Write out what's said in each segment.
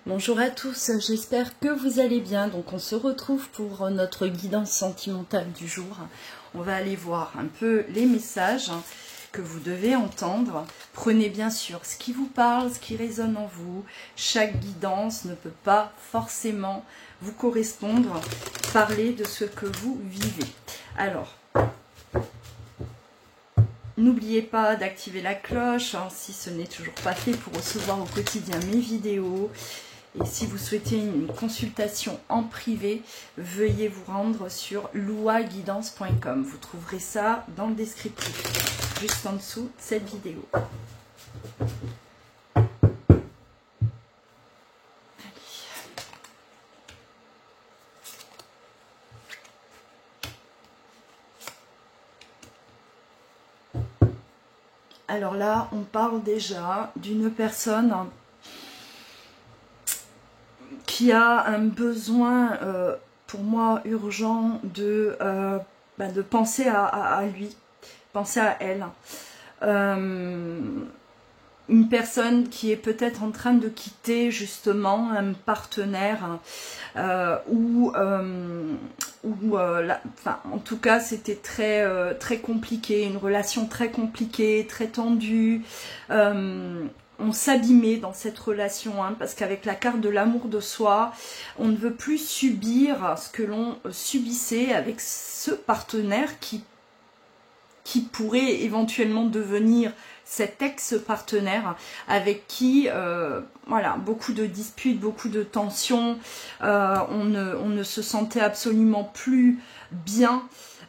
Bonjour à tous, j'espère que vous allez bien. Donc on se retrouve pour notre guidance sentimentale du jour. On va aller voir un peu les messages que vous devez entendre. Prenez bien sûr ce qui vous parle, ce qui résonne en vous. Chaque guidance ne peut pas forcément vous correspondre. Parlez de ce que vous vivez. Alors, n'oubliez pas d'activer la cloche si ce n'est toujours pas fait pour recevoir au quotidien mes vidéos. Et si vous souhaitez une consultation en privé, veuillez vous rendre sur louaguidance.com. Vous trouverez ça dans le descriptif, juste en dessous de cette vidéo. Alors là, on parle déjà d'une personne qui a un besoin, pour moi, urgent de penser à lui, penser à elle. Une personne qui est peut-être en train de quitter justement un partenaire en tout cas c'était très compliqué, une relation très compliquée, très tendue. On s'abîmait dans cette relation, parce qu'avec la carte de l'amour de soi, on ne veut plus subir ce que l'on subissait avec ce partenaire qui pourrait éventuellement devenir cet ex-partenaire avec qui, voilà, beaucoup de disputes, beaucoup de tensions, on ne se sentait absolument plus bien.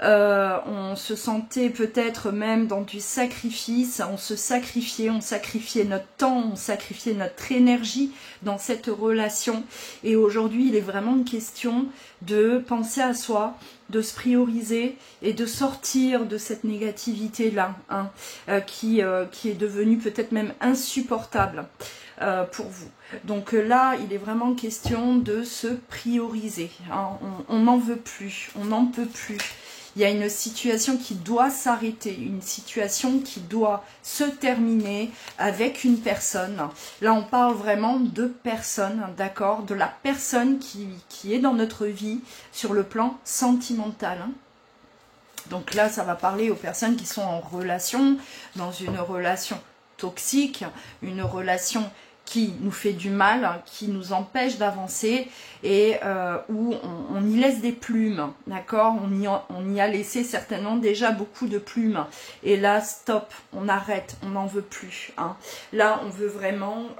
On se sentait peut-être même dans du sacrifice, on sacrifiait notre temps, on sacrifiait notre énergie dans cette relation. Et aujourd'hui, il est vraiment une question de penser à soi, de se prioriser et de sortir de cette négativité-là, qui est devenue peut-être même insupportable pour vous. Donc là, il est vraiment question de se prioriser. On n'en veut plus, on n'en peut plus. Il y a une situation qui doit s'arrêter, une situation qui doit se terminer avec une personne. Là, on parle vraiment de personne, d'accord, de la personne qui est dans notre vie sur le plan sentimental. Donc là, ça va parler aux personnes qui sont en relation, dans une relation toxique, une relation qui nous fait du mal, qui nous empêche d'avancer et où on y laisse des plumes, d'accord, on y a laissé certainement déjà beaucoup de plumes. Et là, stop, on arrête, on n'en veut plus. Là, on veut vraiment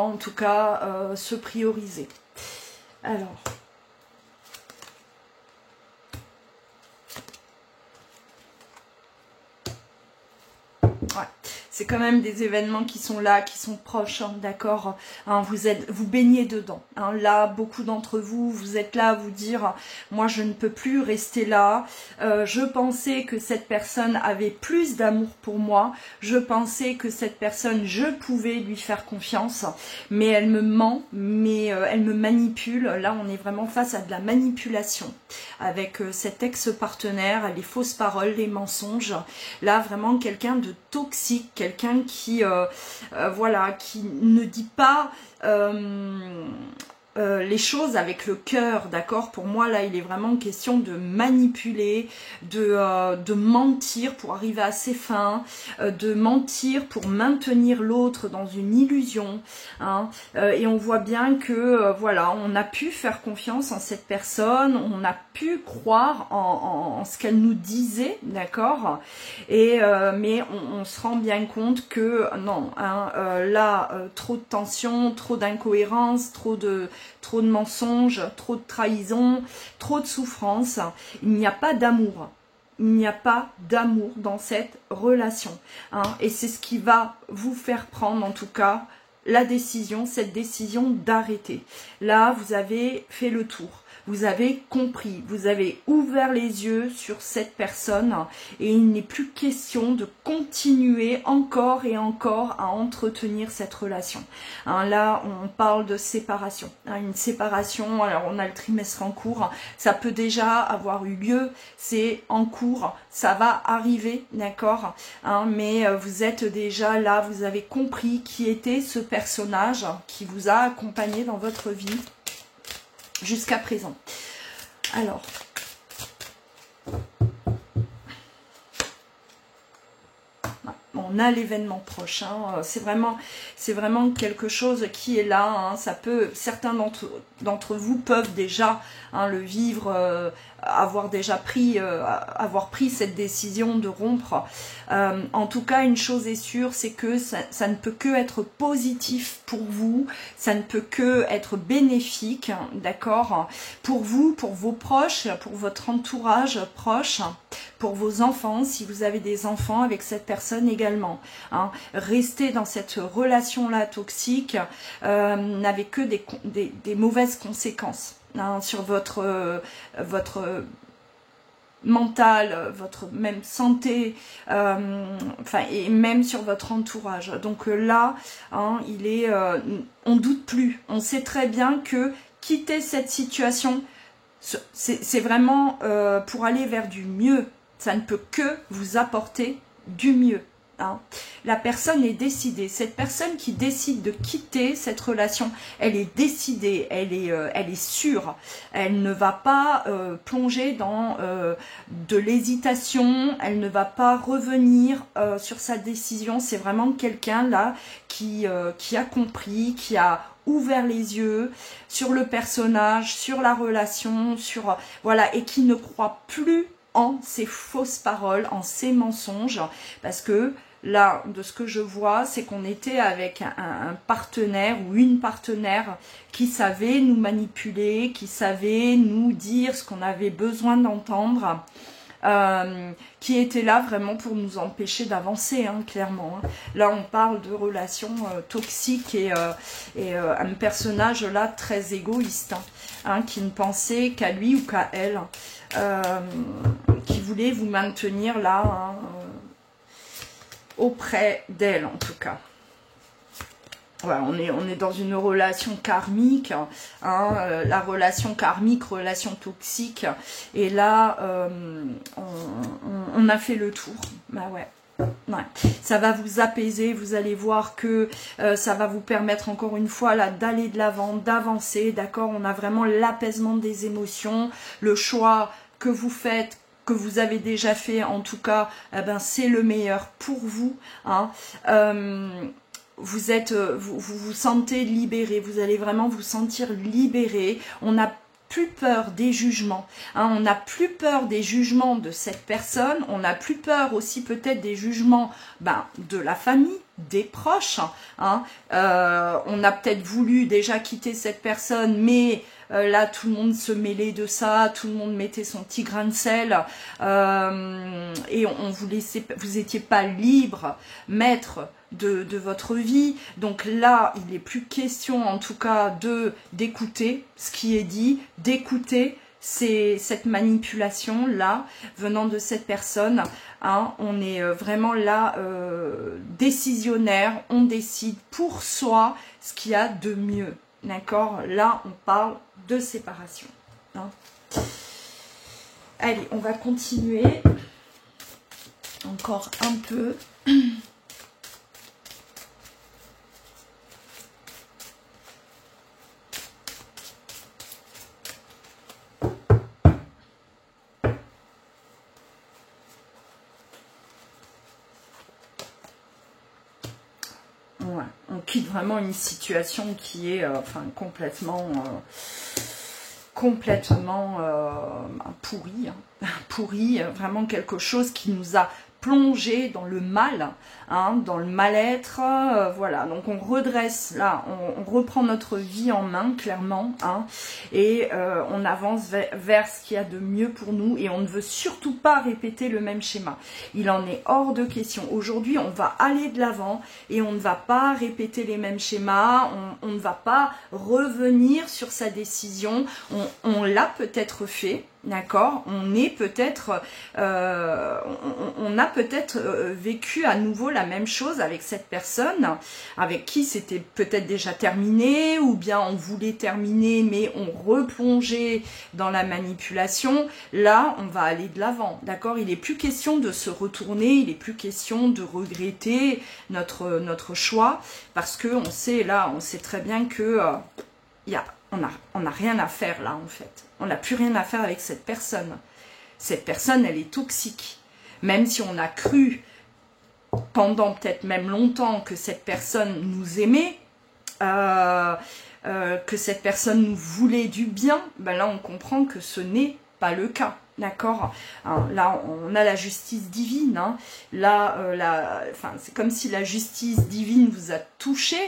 en tout cas, se prioriser. Alors... ouais. C'est quand même des événements qui sont là, qui sont proches, d'accord, vous baignez dedans. Là, beaucoup d'entre vous, vous êtes là à vous dire, moi je ne peux plus rester là, je pensais que cette personne avait plus d'amour pour moi, je pensais que cette personne, je pouvais lui faire confiance, mais elle me ment, mais elle me manipule. Là, on est vraiment face à de la manipulation avec cet ex-partenaire, les fausses paroles, les mensonges. Là, vraiment quelqu'un de toxique, quelqu'un qui voilà, qui ne dit pas les choses avec le cœur, d'accord. Pour moi, là, il est vraiment question de manipuler, de mentir pour arriver à ses fins, de mentir pour maintenir l'autre dans une illusion, et on voit bien que, voilà, on a pu faire confiance en cette personne, on a pu croire en ce qu'elle nous disait, d'accord, et mais on se rend bien compte que non, là, trop de tension, trop d'incohérence, trop de mensonges, trop de trahison, trop de souffrance. Il n'y a pas d'amour. Il n'y a pas d'amour dans cette relation. Et c'est ce qui va vous faire prendre, en tout cas, la décision, cette décision d'arrêter. Là, vous avez fait le tour. vous avez compris, vous avez ouvert les yeux sur cette personne et il n'est plus question de continuer encore et encore à entretenir cette relation. Hein, là, on parle de séparation. Hein, une séparation, alors on a le trimestre en cours, ça peut déjà avoir eu lieu, c'est en cours, ça va arriver, d'accord, hein, mais vous êtes déjà là, vous avez compris qui était ce personnage qui vous a accompagné dans votre vie jusqu'à présent. Alors, on a l'événement prochain, c'est vraiment quelque chose qui est là, hein, ça peut, certains d'entre vous peuvent déjà le vivre, avoir pris cette décision de rompre. En tout cas, une chose est sûre, c'est que ça ne peut que être positif pour vous, ça ne peut que être bénéfique, d'accord, pour vous, pour vos proches, pour votre entourage proche, pour vos enfants, si vous avez des enfants avec cette personne également. Hein. Rester dans cette relation-là toxique n'avait que des mauvaises conséquences, hein, sur votre mental, votre même santé, et même sur votre entourage. Donc là, hein, on doute plus. On sait très bien que quitter cette situation, c'est vraiment pour aller vers du mieux. Ça ne peut que vous apporter du mieux. Hein. La personne est décidée. Cette personne qui décide de quitter cette relation, elle est décidée, elle est sûre. Elle ne va pas plonger dans de l'hésitation, elle ne va pas revenir sur sa décision. C'est vraiment quelqu'un là qui a compris, qui a ouvert les yeux sur le personnage, sur la relation, voilà, et qui ne croit plus en ces fausses paroles, en ces mensonges, parce que là, de ce que je vois, c'est qu'on était avec un partenaire ou une partenaire qui savait nous manipuler, qui savait nous dire ce qu'on avait besoin d'entendre, qui était là vraiment pour nous empêcher d'avancer, hein, clairement. Hein. Là, on parle de relations toxiques et un personnage là très égoïste, hein, qui ne pensait qu'à lui ou qu'à elle, qui voulait vous maintenir là, hein, auprès d'elle en tout cas. Voilà, on est dans une relation karmique, hein, la relation karmique, relation toxique, et là on a fait le tour. Bah ouais. Ouais. Ça va vous apaiser, vous allez voir que ça va vous permettre encore une fois là d'aller de l'avant, d'avancer, d'accord. On a vraiment l'apaisement des émotions, le choix que vous faites, que vous avez déjà fait en tout cas, eh ben, c'est le meilleur pour vous, hein. Vous vous sentez libéré, vous allez vraiment vous sentir libéré. On n'a plus peur des jugements, hein, on n'a plus peur des jugements de cette personne, on n'a plus peur aussi peut-être des jugements de la famille, des proches, hein. On a peut-être voulu déjà quitter cette personne, mais là tout le monde se mêlait de ça, tout le monde mettait son petit grain de sel, et on vous laissait, vous n'étiez pas libre, maître de votre vie. Donc là, il n'est plus question en tout cas d'écouter ce qui est dit, d'écouter cette manipulation là venant de cette personne, hein. On est vraiment là décisionnaire, on décide pour soi ce qu'il y a de mieux, d'accord. Là on parle de séparation, hein. Allez, on va continuer encore un peu. Ouais, on quitte vraiment une situation qui est complètement pourrie, hein. Pourrie, vraiment quelque chose qui nous a plongé dans le mal, hein, dans le mal-être, voilà, donc on redresse, là, on reprend notre vie en main, clairement, hein, et on avance vers ce qu'il y a de mieux pour nous, et on ne veut surtout pas répéter le même schéma. Il en est hors de question. Aujourd'hui, on va aller de l'avant, et on ne va pas répéter les mêmes schémas, on ne va pas revenir sur sa décision, on l'a peut-être fait, d'accord, on est peut-être, on a peut-être vécu à nouveau la même chose avec cette personne, avec qui c'était peut-être déjà terminé, ou bien on voulait terminer, mais on replongeait dans la manipulation. Là, on va aller de l'avant, d'accord. Il n'est plus question de se retourner, il n'est plus question de regretter notre choix, parce que on sait là, on sait très bien que on n'a rien à faire là en fait. On n'a plus rien à faire avec cette personne. Cette personne, elle est toxique. Même si on a cru pendant peut-être même longtemps que cette personne nous aimait, que cette personne nous voulait du bien, ben là on comprend que ce n'est pas le cas. D'accord, là on a la justice divine. Hein. Là, c'est comme si la justice divine vous a touché.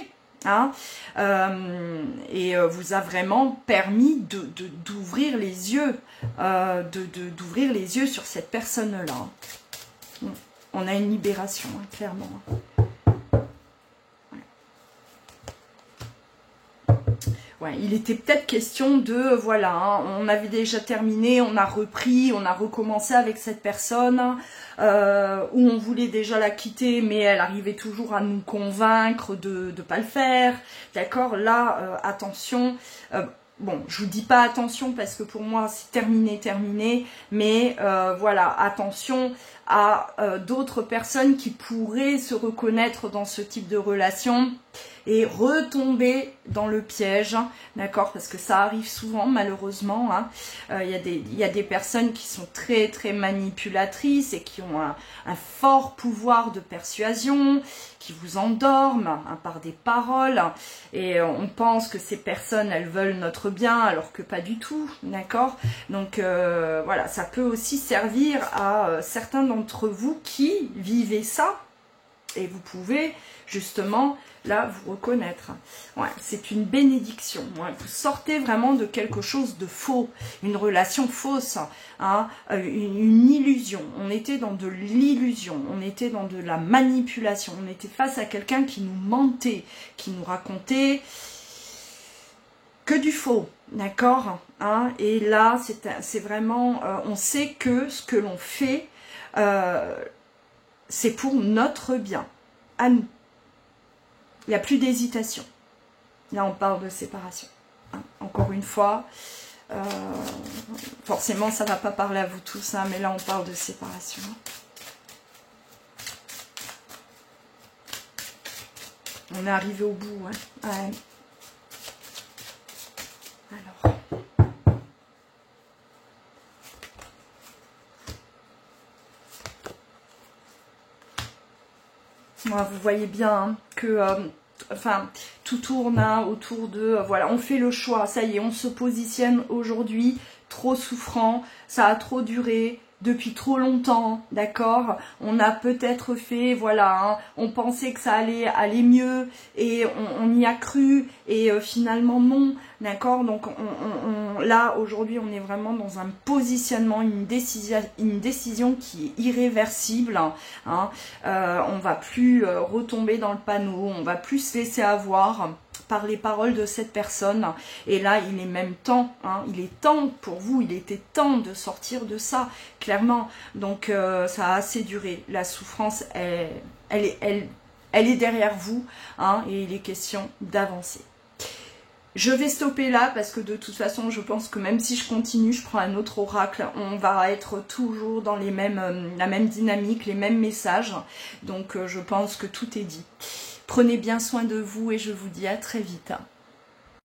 Hein, et vous a vraiment permis d'ouvrir les yeux, d'ouvrir les yeux sur cette personne-là. On a une libération, hein, clairement. Ouais, il était peut-être question de, voilà, hein, on avait déjà terminé, on a repris, on a recommencé avec cette personne, où on voulait déjà la quitter, mais elle arrivait toujours à nous convaincre de ne pas le faire, d'accord. Là, attention, bon, je vous dis pas attention parce que pour moi c'est terminé, mais voilà, attention à d'autres personnes qui pourraient se reconnaître dans ce type de relation et retomber dans le piège, d'accord, parce que ça arrive souvent malheureusement. Hein. Il y a des personnes qui sont très manipulatrices et qui ont un fort pouvoir de persuasion, qui vous endorment hein, par des paroles, et on pense que ces personnes elles veulent notre bien alors que pas du tout, d'accord. Donc voilà, ça peut aussi servir à certains d'entre vous qui vivez ça, et vous pouvez justement là vous reconnaître. Ouais, c'est une bénédiction. Ouais, vous sortez vraiment de quelque chose de faux, une relation fausse, hein, une illusion. On était dans de l'illusion, on était dans de la manipulation, on était face à quelqu'un qui nous mentait, qui nous racontait que du faux, d'accord, hein. Et là c'est vraiment, on sait que ce que l'on fait, c'est pour notre bien, à nous. Il n'y a plus d'hésitation. Là, on parle de séparation. Hein. Encore une fois, forcément, ça ne va pas parler à vous tous, hein, mais là, on parle de séparation. On est arrivé au bout. Hein. Ouais. Alors... vous voyez bien hein, que tout tourne hein, autour de, voilà, on fait le choix, ça y est, on se positionne aujourd'hui, trop souffrant, ça a trop duré, depuis trop longtemps, d'accord. On a peut-être fait, voilà, hein, on pensait que ça allait aller mieux et on y a cru et finalement non, d'accord. Donc là aujourd'hui on est vraiment dans un positionnement, une décision qui est irréversible. Hein. On va plus retomber dans le panneau, on va plus se laisser avoir par les paroles de cette personne. Et là, il est même temps, hein, il est temps pour vous, il était temps de sortir de ça, clairement. Donc, ça a assez duré. La souffrance, elle est derrière vous, hein, et il est question d'avancer. Je vais stopper là parce que de toute façon, je pense que même si je continue, je prends un autre oracle, on va être toujours dans les mêmes, la même dynamique, les mêmes messages. Donc, je pense que tout est dit. Prenez bien soin de vous et je vous dis à très vite.